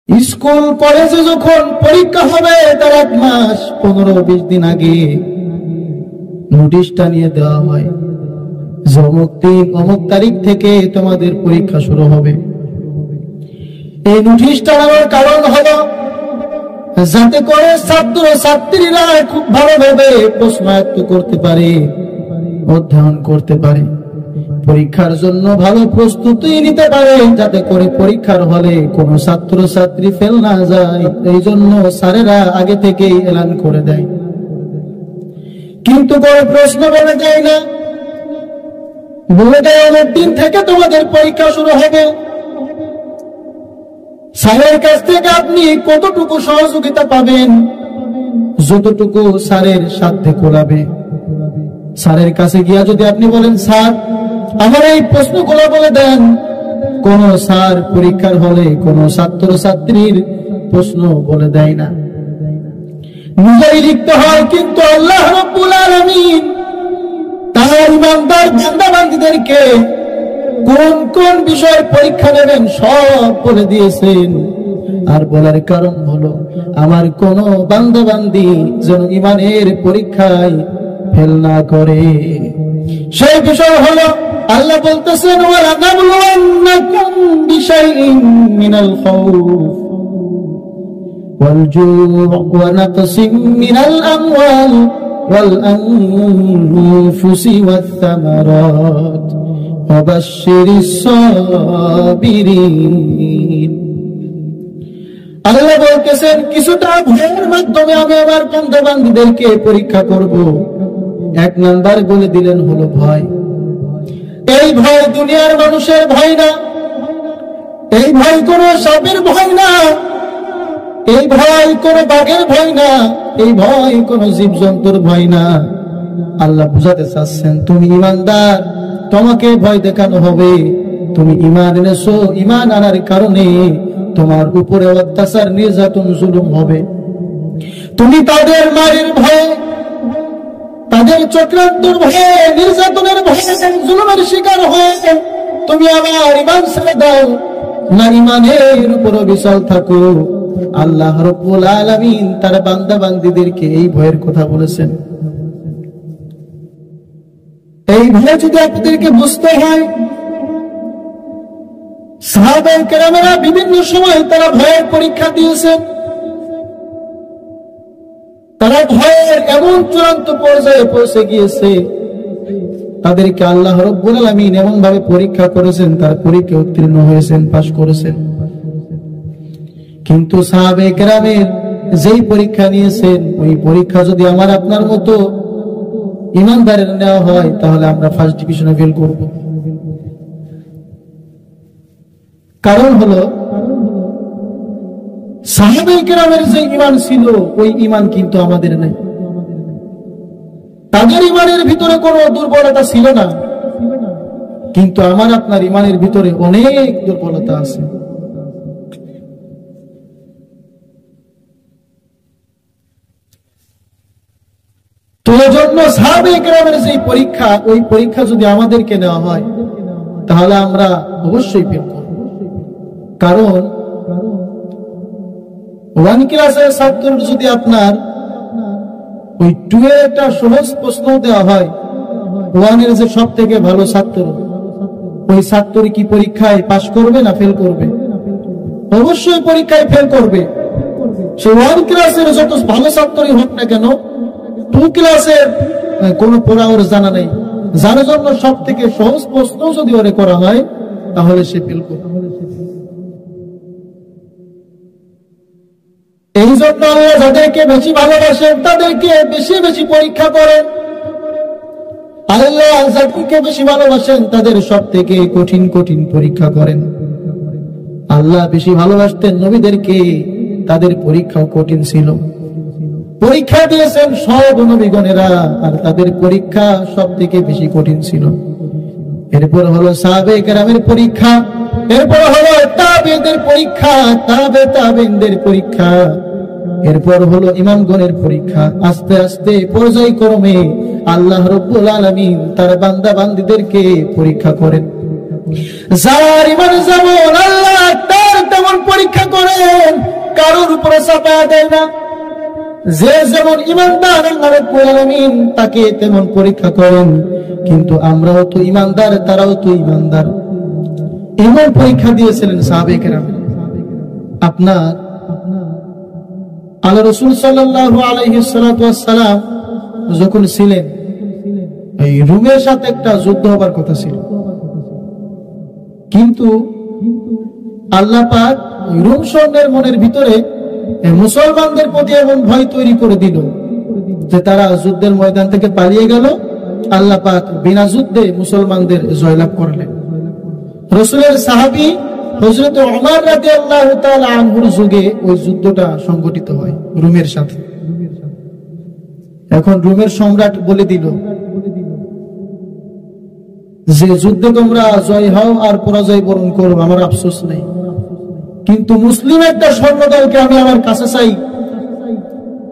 School কলেজে যখন পরীক্ষা হবে তার 1 মাস 15-20 দিন আগে নোটিশটা নিয়ে দেওয়া হয় যে অমুক তারিখ থেকে তোমাদের পরীক্ষা শুরু হবে। এই নোটিশটা নেওয়ার কারণ হলো যাতে করে ছাত্র ছাত্রীরা খুব ভালোভাবে প্রশ্ন আয়ত্ত করতে পারে, অধ্যয়ন করতে পারে, পরীক্ষার জন্য ভালো প্রস্তুতি নিতে পারে, যাতে করে পরীক্ষার হলে কোনো ছাত্র ছাত্রী ফেল না যায়। এই জন্য স্যারেরা আগে থেকেই এলান করে দেয়। কিন্তু কোনো প্রশ্ন বলে দেয় না, বলে দেয় অনেক দিন থেকে তোমাদের পরীক্ষা শুরু হবে। স্যারের কাছ থেকে আপনি কতটুকু সহযোগিতা পাবেন? যতটুকু স্যারের সাধ্যে কোলাবে। স্যারের কাছে গিয়া যদি আপনি বলেন স্যার আমার এই প্রশ্নগুলো বলে দেন, কোন স্যার পরীক্ষার হলে কোন ছাত্র ছাত্রীর প্রশ্ন বলে দেয় না, নিজেই লিখতে হয়। কিন্তু আল্লাহ রাব্বুল আলামিন তার ইমানদার বান্দাবান্দীদেরকে কোন কোন বিষয় পরীক্ষা নেবেন সব বলে দিয়েছেন। আর বলার কারণ হলো আমার কোন বান্দাবান্দী যেন ইমানের পরীক্ষায় ফেল না করে। সেই বিষয় হলো আল্লাহ বলতেছেন ওয়ালা নাবলুওয়ান্নাকুম বিশাইইন মিনাল খাউফ ওয়াল জু'ই ওয়া নাকসিম মিনাল আমওয়াল ওয়াল আনফুসি ওয়াত থামারাত ওয়া বাশশিরিস সাবিরিন। আল্লাহ বলতেছেন কিছুটা ভয়ের মাধ্যমে আমি আমার বান্দাবান্দীদেরকে পরীক্ষা করব। 1 নাম্বার বলে দিলেন হলো ভয়। এই ভয় দুনিয়ার মানুষের ভয় না, এই ভয় কোন সাপের ভয় না, এই ভয় কোন বাঘের ভয় না, এই ভয় কোন জীবজন্তুর ভয় না। আল্লাহ বুঝাতে চাচ্ছেন তুমি ইমানদার, তোমাকে ভয় দেখানো হবে। তুমি ঈমান এনেছো, ঈমান আনার কারণে তোমার উপরে অত্যাচার নির্যাতন জুলুম হবে। তুমি তাদের মারের ভয়ে, তাদের চক্রান্তের ভয়ে, নির্যাতনের ভয়ে, জুলুমের শিকার হয়ে তুমি আবার ঈমান ছেড়ে দাও না, ঈমানের উপর বিচল থাকো। আল্লাহ রাব্বুল আলামিন তার বান্দা বান্দীদেরকে এই ভয়ের কথা বলেছেন। এই ভয় যদি আপনাদেরকে বুঝতে হয়, সাহাবায়ে কেরামেরা বিভিন্ন সময় তারা ভয়ের পরীক্ষা দিয়েছেন। তারা ভয়ের এমন চূড়ান্ত পর্যায়ে পৌঁছে গিয়েছে, তাদেরকে আল্লাহ রাব্বুল আলামিন এমন ভাবে পরীক্ষা করেছেন, তার পরীক্ষা উত্তীর্ণ হয়েছেন, পাশ করেছেন। কিন্তু সাহাবায়ে কেরামের যেই পরীক্ষা নিয়েছেন, ওই পরীক্ষা যদি আমার আপনার মতো ইমানদারের নেওয়া হয় তাহলে আমরা ফার্স্ট ডিভিশনে ফেল করব। কারণ হলো সাহাবায়ে কেরামের যে ঈমান ছিল ওই ঈমান কিন্তু আমাদের নেই। তাদের ঈমানের ভিতরে কোনো দুর্বলতা ছিল না, কিন্তু আমার আপনার ঈমানের ভিতরে অনেক দুর্বলতা আছে। তো এজন্য সাহাবায়ে কেরামের যে পরীক্ষা, ওই পরীক্ষা যদি আমাদেরকে নেওয়া হয় তাহলে আমরা অবশ্যই ফেল করব। কারণ 1 ক্লাসের ছাত্র যদি আপনার ওই 2 এর একটা সহজ প্রশ্ন দেওয়া হয়, 1 এর যে সব থেকে ভালো ছাত্র, ওই ছাত্র কি পরীক্ষায় পাশ করবে না ফেল করবে? অবশ্যই পরীক্ষায় ফেল করবে। সে 1 ক্লাসের যত ভালো ছাত্রই হোক না কেন, 2 ক্লাসের কোন পড়া ওর জানা নেই, যার জন্য সব থেকে সহজ প্রশ্ন যদি ওরে করা হয় তাহলে সে ফেল করবে। এই জন্য আল্লাহ যাদেরকে বেশি ভালোবাসেন তাদেরকে বেশি বেশি পরীক্ষা করেন। আল্লাহ যাদেরকে বেশি ভালোবাসেন তাদের সব থেকে কঠিন কঠিন পরীক্ষা করেন। আল্লাহ বেশি ভালোবাসতেন নবীদেরকে, তাদের পরীক্ষাও কঠিন ছিল। পরীক্ষা দিয়েছেন সব নবীগণেরা, আর তাদের পরীক্ষা সব থেকে বেশি কঠিন ছিল। এরপর হলো সাহাবায়ে কেরামের পরীক্ষা, এরপর হলো তাবেঈদের পরীক্ষা, তাবেঈদের পরীক্ষা, এরপর হলো ইমামগণের পরীক্ষা। আস্তে আস্তে পর্যায়ক্রমে আল্লাহ রাব্বুল আলামিন তার বান্দা বান্দীদেরকে পরীক্ষা করেন। যার ইমান যেমন আল্লাহ তার তেমন পরীক্ষা করেন, কারোর উপরে চাপায়া দেয় না। যে যেমন ইমানদার আল্লাহ রাব্বুল আলামিন তাকে তেমন পরীক্ষা করেন। কিন্তু আমরাও তো ইমানদার, তারাও তো ইমানদার। এমন পরীক্ষা দিয়েছিলেন সাহাবায়ে কেরাম। আপনার আল্লাহ রাসূল সাল্লাল্লাহু আলাইহি ওয়াসাল্লাম যখন ছিলেন, এই রোমের সাথে একটা যুদ্ধ হবার কথা ছিল, কিন্তু আল্লাহ পাক রোম সৈন্যের মনের ভিতরে মুসলমানদের প্রতি এমন ভয় তৈরি করে দিল যে তারা যুদ্ধের ময়দান থেকে পালিয়ে গেল। আল্লাহ পাক বিনা যুদ্ধে মুসলমানদের জয়লাভ করলেন। রাসূলের সাহাবী হযরত ওমর রাদিয়াল্লাহু তাআলা আনহুর যুগে ওই যুদ্ধটা সংগঠিত হয় রোমের সাথে। এখন রোমের সম্রাট বলে দিল যে যুদ্ধে তোমরা জয় হও আর পরাজয় বরণ করো, আমার আফসোস নেই, কিন্তু মুসলিম একটা স্বর্ণদলকে আমি আমার কাছে চাই,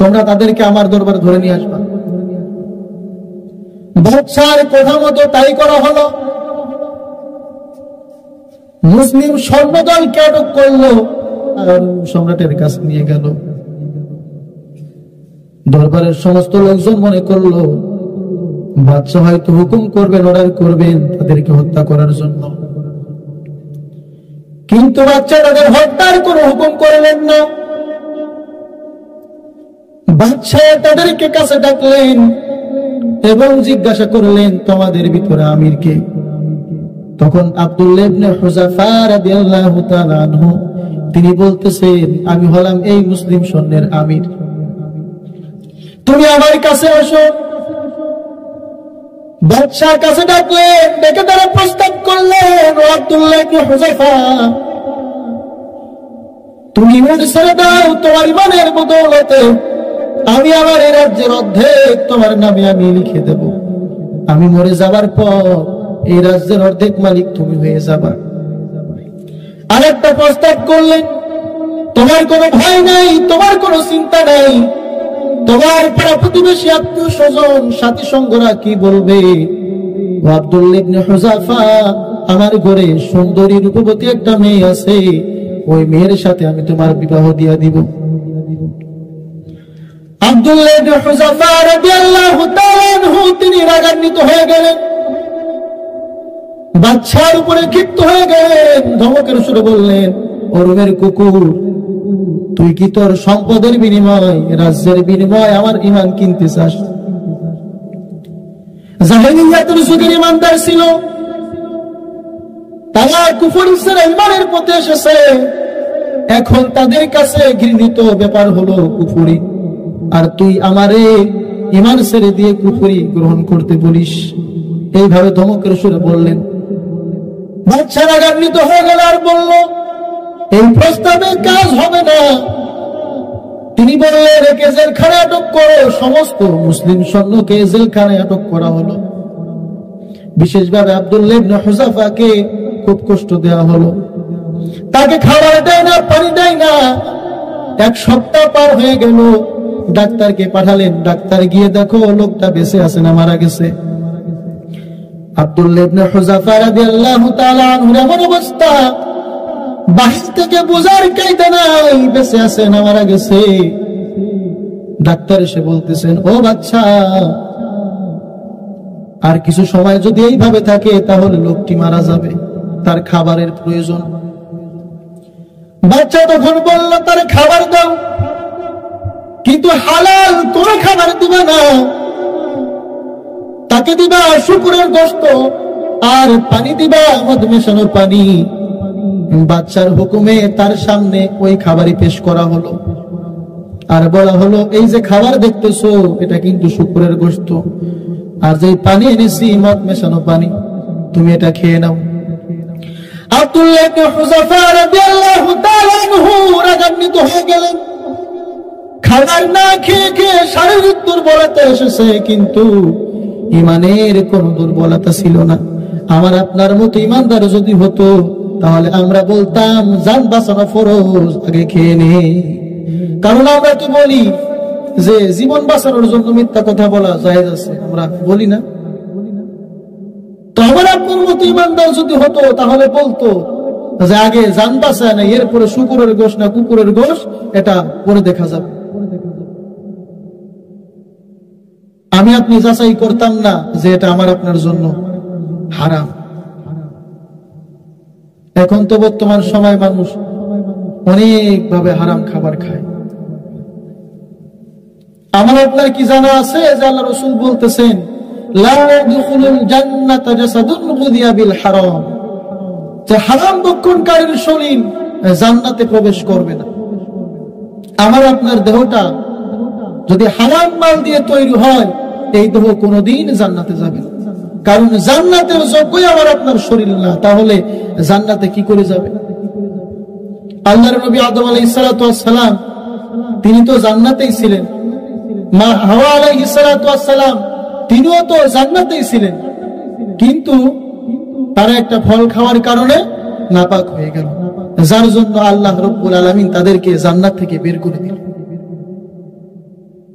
তোমরা তাদেরকে আমার দরবারে ধরে নিয়ে আসবা। বাদশার কথা মতো তাই করা হলো। মুসলিম স্বর্ণদলকে আটক করলো আর সম্রাটের কাছে নিয়ে গেল। দরবারের সমস্ত লোকজন মনে করলো বাদশা হয়তো হুকুম করবেন, অর্ডার করবেন তাদেরকে হত্যা করার জন্য, কিন্তু বাদশা তাদের হত্যার কোনো হুকুম করলেন না। বাদশা তাদেরকে কাছে ডাকলেন এবং জিজ্ঞাসা করলেন তোমাদের ভিতরে আমির কে? তখন আব্দুল্লাহ ইবনে হুযাফা রাদিয়াল্লাহু তাআলা আনহু তিনি বলতেছেন আমি হলাম এই মুসলিম সৈন্যের আমির, তুমি আমার কাছে আসো। বাদশার কাছে ডাকলেন, ডেকে তারা প্রস্তাব করলেন ও আব্দুল্লাহ ইবনে হুযাফা, তুমি ইমান ছেড়ে দাও, তোমার ইমানের বদৌলতে আমি আমার এই রাজ্যের অর্ধেক তোমার নামে আমি লিখে দেব। আমি মরে যাবার পর এই রাজ্যের অর্ধেক মালিক তুমি হয়ে যাবা। আরেকটা প্রস্তাব করলেন, তোমার কোনো ভয় নাই, তোমার কোনো চিন্তা নাই, তোমার পাড়া প্রতিবেশী আত্মীয় স্বজন সাথী সঙ্গরা কি বলবে? আব্দুল্লাহ ইবনে হুযাফা, আমার ঘরে সুন্দরী রূপবতী একটা মেয়ে আছে, ওই মেয়ের সাথে আমি তোমার বিবাহ দিয়া দিব। আব্দুল্লাহ ইবনে হুযাফা রাদিয়াল্লাহু তাআলা আনহু তিনি রাগান্বিত হয়ে গেলেন, বাদশার উপরে ক্ষিপ্ত হয়ে গেলেন, ধমকের সুরে বললেন ও রোমের কুকুর, তুই কি তোর সম্পদের বিনিময়, রাজ্যের বিনিময় আমার ঈমান কিনতে চাস? জাহেলিয়াতের যুগের ঈমানদার ছিল, তারা কুফর ছেড়ে ঈমানের পথে এসেছে। এখন তাদের কাছে ঘৃণিত ব্যাপার হলো কুফরি, আর তুই আমারে ঈমান ছেড়ে দিয়ে কুফরি গ্রহণ করতে বলিস? এইভাবে ধমকের সুরে বললেন। বাদশা রাগান্বিত হয়ে গেল আর বলল এই প্রস্তাবে কাজ হবে না। তিনি বললেন একে জেলখানায় আটক করো। সমস্ত মুসলিম সৈন্যকে জেলখানায় আটক করা হলো। বিশেষভাবে আব্দুল্লাহ ইবনে হুযাফাকে খুব কষ্ট দেওয়া হলো, তাকে খাবার দেয় না, পানি দেয় না। এক সপ্তাহ পার হয়ে গেল, ডাক্তারকে পাঠালেন, ডাক্তার গিয়ে দেখো লোকটা বেঁচে আছে না মারা গেছে। আব্দুল্লাহ ইবনে হুযাফা রাদিয়াল্লাহু তাআলা আনহুর এমন অবস্থা, বাহির থেকে বোঝার কায়দা নাই বেঁচে আছে না মারা গেছে। ডাক্তার এসে বলতেছেন ও বাচ্চা, আর কিছু সময় যদি এইভাবে থাকে তাহলে লোকটি মারা যাবে, তার খাবারের প্রয়োজন। বাচ্চা তখন বলল তার খাবার দাও, কিন্তু হালাল কোন খাবার দিবে না, তাকে দিবা শুকরের গোশত আর পানি দিবা মদ মেশানো পানি। বাচ্চার হুকুমে তার সামনে ওই খাবারই পেশ করা হলো, আর বলা হলো এই যে খাবার দেখতেছো এটা কিন্তু শুকরের গোশত, আর যে পানি এনেছি মদ মেশানো পানি, তুমি এটা খেয়ে নাও। আব্দুল্লাহ ইবনে হুযাফা রাদিয়াল্লাহু তাআলা আনহু রাগান্বিত হয়ে গেলেন। খাবার না খেয়ে খেয়ে শারীরিক দুর্বলতা এসেছে, কিন্তু ঈমানের কোন দুর্বলতা ছিল না। আমার আপনার মতো ঈমানদার যদি হতো তাহলে আমরা বলতাম জান বাঁচানো ফরজ, আগে খেয়ে নে। কারণ আমরা তো বলি যে জীবন বাঁচানোর জন্য মিথ্যা কথা বলা জায়েজ আছে, আমরা বলি না? তো আমার আপনার মতো ইমানদার যদি হতো তাহলে বলতো যে আগে জান বাঁচায় না, এরপরে শুকুরের গোশ না কুকুরের গোশ এটা পরে দেখা যাবে। আমি আপনি যাচাই করতাম না যে এটা আমার আপনার জন্য হারাম। এখন তো বর্তমান সময় মানুষ অনেক ভাবে হারাম খাবার খায়। আমার আপনার কি জানা আছে যে আল্লাহ রাসূল বলতেছেন লা ইয়াদখুলুল জান্নাতা জাসাদুন গুযিয়া বিল হারাম, যে হারাম ভক্ষণকারীর শরীর জান্নাতে প্রবেশ করবে না। আমার আপনার দেহটা যদি হারাম মাল দিয়ে তৈরি হয়, এই দেহ কোনোদিন জান্নাতে যাবে না। কারণ জান্নাতের যোগ্যই আমার আপনার শরীর না, তাহলে জান্নাতে কি করে যাবে? আল্লাহর নবী আদম আলাইহিস সালাতু ওয়াস সালাম তিনি তো জান্নাতেই ছিলেন, মা হাওয়া আলাইহিস সালাতু ওয়াস সালাম তিনিও তো জান্নাতেই ছিলেন, কিন্তু তারা একটা ফল খাওয়ার কারণে নাপাক হয়ে গেল, যার জন্য আল্লাহ রাব্বুল আলামিন তাদেরকে জান্নাত থেকে বের করে দিলেন।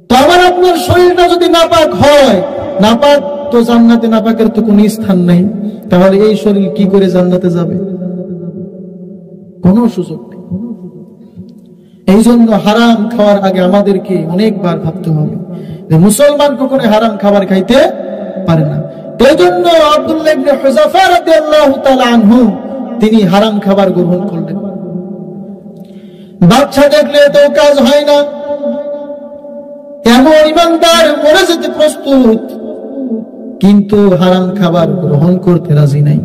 তো আমার আপনার শরীরটা যদি নাপাক হয়, নাপাক তো জান্নাতে নাপাকের তো কোনো স্থান নেই, তাহলে এই শরীর কি করে জান্নাতে যাবে? কোনো সুযোগ নেই। এই জন্য হারাম খাওয়ার আগে আমাদেরকে অনেকবার ভাবতে হবে যে মুসলমান কখনো হারাম খাবার খাইতে পারে না। এই জন্য আব্দুল্লাহ ইবনে হুযাফা রাদিয়াল্লাহু তাআলা আনহু তিনি হারাম খাবার গ্রহণ করলেন। বাচ্চা দেখলে তো কাজ হয় না, এমন ইমানদার মরে যেতে প্রস্তুত, কিন্তু হারাম খাবার গ্রহণ করতে রাজি নাই।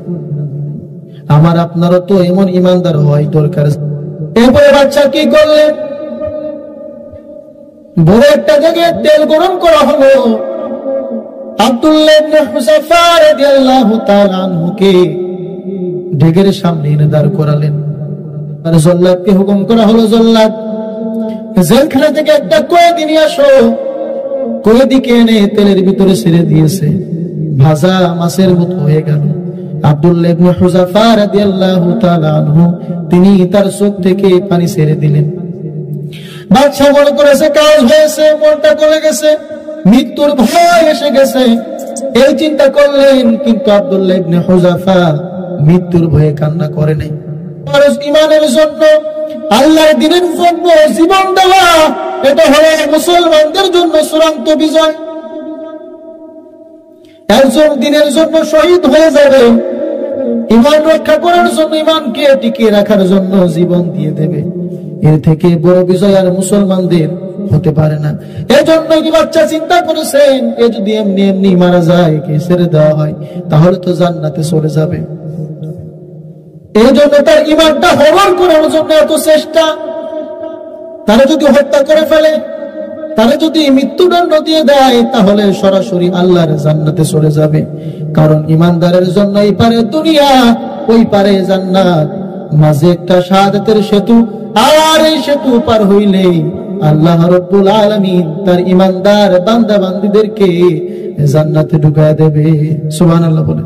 আমার আপনারও তো এমন ইমানদার হওয়াই দরকার। এরপরে বাচ্চা কি করলেন, বড় একটা জায়গায় তেল গরম করা হলো, আব্দুল্লাহ ইবনে হুযাফা রাদিয়াল্লাহু তাআলা আনহুকে ঢেকের সামনে এনে দাঁড় করালেন। আর জল্লাদকে হুকুম করা হলো, জল্লাদ জেলখানা থেকে একটা কয়েদি নিয়ে আসো। কয়েদিকে এনে তেলের ভিতরে ছেড়ে দিয়েছে, ভাজা মাছের মতো হয়ে গেল। আব্দুল্লাহ ইবনে হুযাফা রাদিয়াল্লাহু তাআলা আনহু তিনি তার চোখ থেকে পানি ছেড়ে দিলেন। বাদশা মনে করেছে কাজ হয়েছে, মনটা গলে গেছে, মৃত্যুর ভয় এসে গেছে, এই চিন্তা করলেন। কিন্তু আব্দুল্লাহ ইবনে হুযাফা মৃত্যুর ভয়ে কান্না করে নাই। ইমানের জন্য, আল্লাহর দ্বীনের জন্য জীবন দেওয়া, এটা হলো মুসলমানদের জন্য চূড়ান্ত বিজয়। একজন দ্বীনের জন্য শহীদ হয়ে যাবে, ইমান রক্ষা করার জন্য, ইমানকে টিকিয়ে রাখার জন্য জীবন দিয়ে দেবে, এর থেকে বড় বিজয় আর মুসলমানদের হতে পারে না। এজন্য কি বাচ্চা চিন্তা করেছেন, এ যদি এমনি এমনি মারা যায়, একে ছেড়ে দেওয়া হয়, তাহলে তো জান্নাতে চলে যাবে। এই জন্য তার ইমানটা হরণ করার জন্য এত চেষ্টা। তারা যদি হত্যা করে ফেলে, তারা যদি মৃত্যুদণ্ড দিয়ে দেয়, তাহলে সরাসরি আল্লাহর জান্নাতে চলে যাবে। কারণ ইমানদারের জন্য এই পারে দুনিয়া, ওই পারে জান্নাত, মাঝে একটা শাহাদাতের সেতু। আর এই সেতু পার হইলেই আল্লাহ রাব্বুল আলামিন তার ইমানদার বান্দা বান্দীদেরকে জান্নাতে ঢুকায় দেবে। সুবহানাল্লাহ বলে।